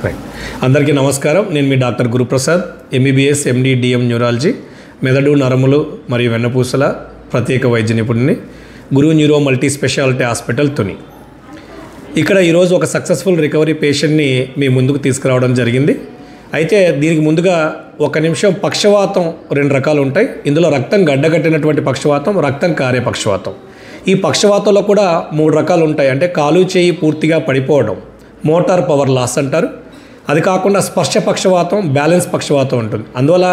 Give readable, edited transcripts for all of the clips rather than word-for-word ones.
Right. అందరికీ నమస్కారం. నేను మీ doctor Guruprasad, MBBS MD DM neurology, మెదడు నరములు మరియు వెన్నపూసల ప్రత్యేక వైద్య నిపుణుని, Guru neuro multi speciality hospital Tuni. ఇక్కడ ఈరోజు ఒక సక్సెస్ఫుల్ రికవరీ పేషెంట్ని మీ ముందుకు తీసుకురావడం జరిగింది. అయితే దీనికి ముందుగా ఒక నిమిషం, పక్షవాతం 2 రకాలు ఉంటాయి. ఇందులో రక్తం గడ్డగట్టినటువంటి పక్షవాతం, రక్తం కారే పక్షవాతం. ఈ పక్షవాతంలో కూడా 3 రకాలు ఉంటాయి. అంటే కాలు చేయి పూర్తిగా పడిపోవడం, మోటార్ పవర్ లాస్ అంటారు. అది కాకుండా స్పర్శ పక్షవాతం, బ్యాలెన్స్ పక్షవాతం ఉంటుంది. అందువల్ల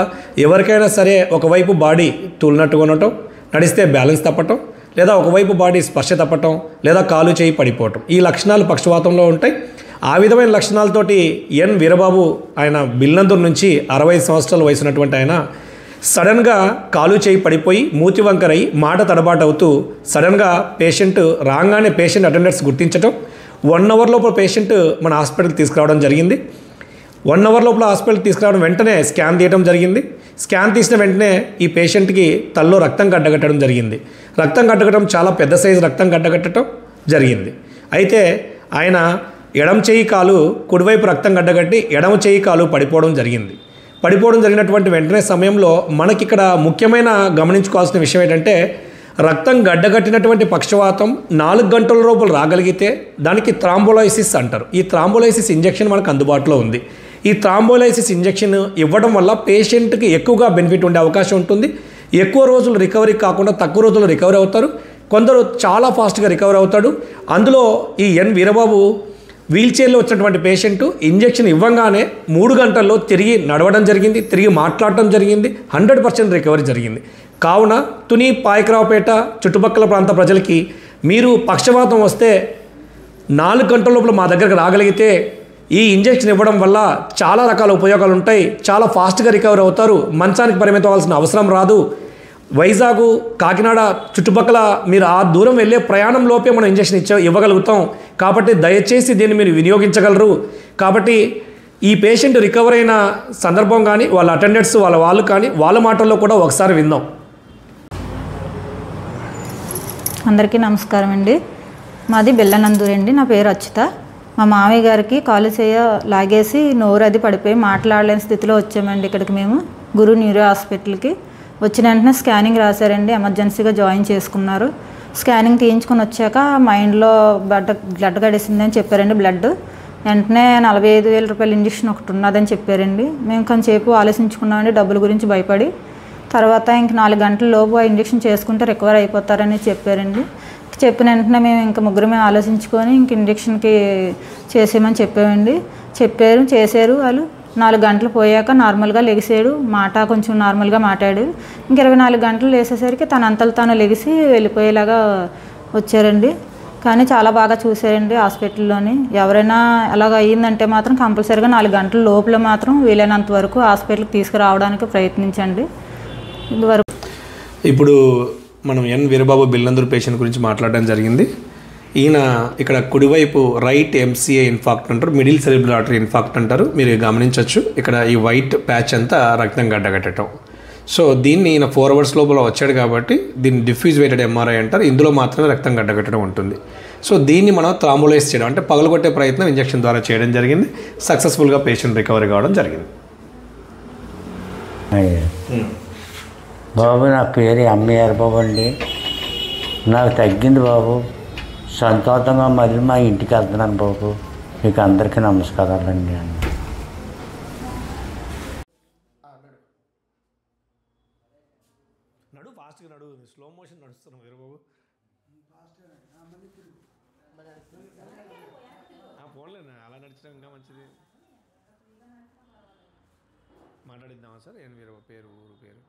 ఎవరికైనా సరే ఒకవైపు బాడీ తూలినట్టుగా ఉండటం, నడిస్తే బ్యాలెన్స్ తప్పటం, లేదా ఒకవైపు బాడీ స్పర్శ తప్పటం, లేదా కాలు చేయి పడిపోవటం, ఈ లక్షణాలు పక్షవాతంలో ఉంటాయి. ఆ విధమైన లక్షణాలతోటి ఎన్ వీరబాబు, ఆయన బిల్లందూరు నుంచి 65 సంవత్సరాల వయసున్నటువంటి ఆయన సడన్గా కాలు చేయి పడిపోయి మూతి వంకరై మాట తడబాటు అవుతూ సడన్గా పేషెంట్ రాగానే పేషెంట్ అటెండర్స్ గుర్తించడం, 1 అవర్ లోపల పేషెంట్ మన హాస్పిటల్కి తీసుకురావడం జరిగింది. 1 అవర్ లోపల హాస్పిటల్కి తీసుకురావడం వెంటనే స్కాన్ తీయడం జరిగింది. స్కాన్ తీసిన వెంటనే ఈ పేషెంట్కి తలలో రక్తం గడ్డగట్టడం జరిగింది. రక్తం గడ్డగట్టడం చాలా పెద్ద సైజు రక్తం గడ్డగట్టడం జరిగింది. అయితే ఆయన ఎడమ చేయి కాలు కుడివైపు రక్తం గడ్డగట్టి ఎడమ చేయి కాలు పడిపోవడం జరిగింది. పడిపోవడం జరిగినటువంటి వెంటనే సమయంలో మనకిక్కడ ముఖ్యమైన గమనించుకోవాల్సిన విషయం ఏంటంటే, రక్తం గడ్డగట్టినటువంటి పక్షవాతం 4 గంటల లోపల రాగలిగితే దానికి థ్రాంబోలైసిస్ అంటారు. ఈ థ్రాంబోలైసిస్ ఇంజెక్షన్ మనకు అందుబాటులో ఉంది. ఈ థ్రాంబోలైసిస్ ఇంజెక్షన్ ఇవ్వడం వల్ల పేషెంట్కి ఎక్కువగా బెనిఫిట్ ఉండే అవకాశం ఉంటుంది. ఎక్కువ రోజులు రికవరీ కాకుండా తక్కువ రోజులు రికవరీ అవుతారు. కొందరు చాలా ఫాస్ట్గా రికవర్ అవుతాడు. అందులో ఈ ఎన్ వీరబాబు వీల్ చైర్లో వచ్చినటువంటి పేషెంట్ ఇంజెక్షన్ ఇవ్వగానే 3 గంటల్లో తిరిగి నడవడం జరిగింది, తిరిగి మాట్లాడటం జరిగింది, 100% రికవరీ జరిగింది. కావున తుని, పాయకరావుపేట చుట్టుపక్కల ప్రాంత ప్రజలకి మీరు పక్షవాతం వస్తే 4 గంటల లోపల మా దగ్గరకు రాగలిగితే ఈ ఇంజెక్షన్ ఇవ్వడం వల్ల చాలా రకాల ఉపయోగాలు ఉంటాయి. చాలా ఫాస్ట్గా రికవర్ అవుతారు. మంచానికి పరిమితం అవ్వాల్సిన అవసరం రాదు. వైజాగ్, కాకినాడ చుట్టుపక్కల మీరు ఆ దూరం వెళ్ళే ప్రయాణం లోపే మనం ఇంజెక్షన్ ఇవ్వగలుగుతాం. కాబట్టి దయచేసి దీన్ని మీరు వినియోగించగలరు. కాబట్టి ఈ పేషెంట్ రికవర్ అయిన సందర్భం కానీ వాళ్ళ అటెండెంట్స్ వాళ్ళు కానీ వాళ్ళ మాటల్లో కూడా ఒకసారి విందాం. అందరికీ నమస్కారం అండి. మాది బిల్లనందూరు అండి. నా పేరు అచ్యుత. మా మామయ్య గారికి కాలు చేయ లాగేసి నోరు అది పడిపోయి మాట్లాడలేని స్థితిలో వచ్చామండి ఇక్కడికి మేము గురు న్యూరో హాస్పిటల్కి. వచ్చిన వెంటనే స్కానింగ్ రాశారండి. ఎమర్జెన్సీగా జాయిన్ చేసుకున్నారు. స్కానింగ్ తీయించుకొని వచ్చాక మైండ్లో బ్లడ్ గడిసిందని చెప్పారండి. బ్లడ్ వెంటనే 45,000 రూపాయల ఇంజక్షన్ ఒకటి ఉన్నదని చెప్పారండి. మేము కొంచెంసేపు ఆలోచించుకున్నామండి డబ్బుల గురించి భయపడి. తర్వాత ఇంక 4 గంటల లోపు ఆ ఇంజక్షన్ చేసుకుంటే రికవర్ అయిపోతారని చెప్పారండి. చెప్పిన వెంటనే మేము ఇంకా ముగ్గురమే ఆలోచించుకొని ఇంక ఇంజక్షన్కి చేసేయమని చెప్పామండి. చేశారు వాళ్ళు. 4 గంటలు పోయాక నార్మల్గా లెగిసాడు. మాట కొంచెం నార్మల్గా మాట్లాడు. ఇంక 24 గంటలు వేసేసరికి తన అంతలు తాను లెగిసి వెళ్ళిపోయేలాగా వచ్చారండి. కానీ చాలా బాగా చూశారండి హాస్పిటల్లోని. ఎవరైనా అలాగ అయ్యిందంటే మాత్రం కంపల్సరీగా 4 గంటల లోపల మాత్రం వీలైనంత వరకు హాస్పిటల్కి తీసుకురావడానికి ప్రయత్నించండి. ఇప్పుడు మనం ఎన్ వీరబాబు బిల్లందూరు పేషెంట్ గురించి మాట్లాడడం జరిగింది. ఈయన ఇక్కడ కుడివైపు రైట్ ఎంసీఏ ఇన్ఫాక్ట్ అంటారు, మిడిల్ సెరిబ్రల్ ఆర్టరీ ఇన్ఫాక్ట్ అంటారు. మీరు గమనించవచ్చు ఇక్కడ ఈ వైట్ ప్యాచ్ అంతా రక్తం గడ్డగట్టడం. సో దీన్ని ఈయన 4 అవర్స్ లోపల వచ్చాడు కాబట్టి దీన్ని డిఫ్యూజ్ వెయిటెడ్ ఎంఆర్ఐ అంటారు. ఇందులో మాత్రమే రక్తం గడ్డగట్టడం ఉంటుంది. సో దీన్ని మనం థ్రాంబోలైజ్ చేయడం అంటే పగలగొట్టే ప్రయత్నం ఇంజెక్షన్ ద్వారా చేయడం జరిగింది. సక్సెస్ఫుల్గా పేషెంట్ రికవరీ కావడం జరిగింది. బాబు, నా పేరు ఎంఏఆర్ బాబు అండి. నాకు తగ్గింది బాబు. సంతోషంగా మళ్ళీ మా ఇంటికి వెళ్తున్నాను బాబు. మీకు అందరికీ నమస్కారాలండి. స్లో మోషన్ నడుస్తున్నాం వీరబాబు. ఫోన్లేనా అలా నడిచడం ఇంకా మంచిది. మాట్లాడిద్దామా సార్? ఏం వీరబాబు పేరు, ఊరు పేరు?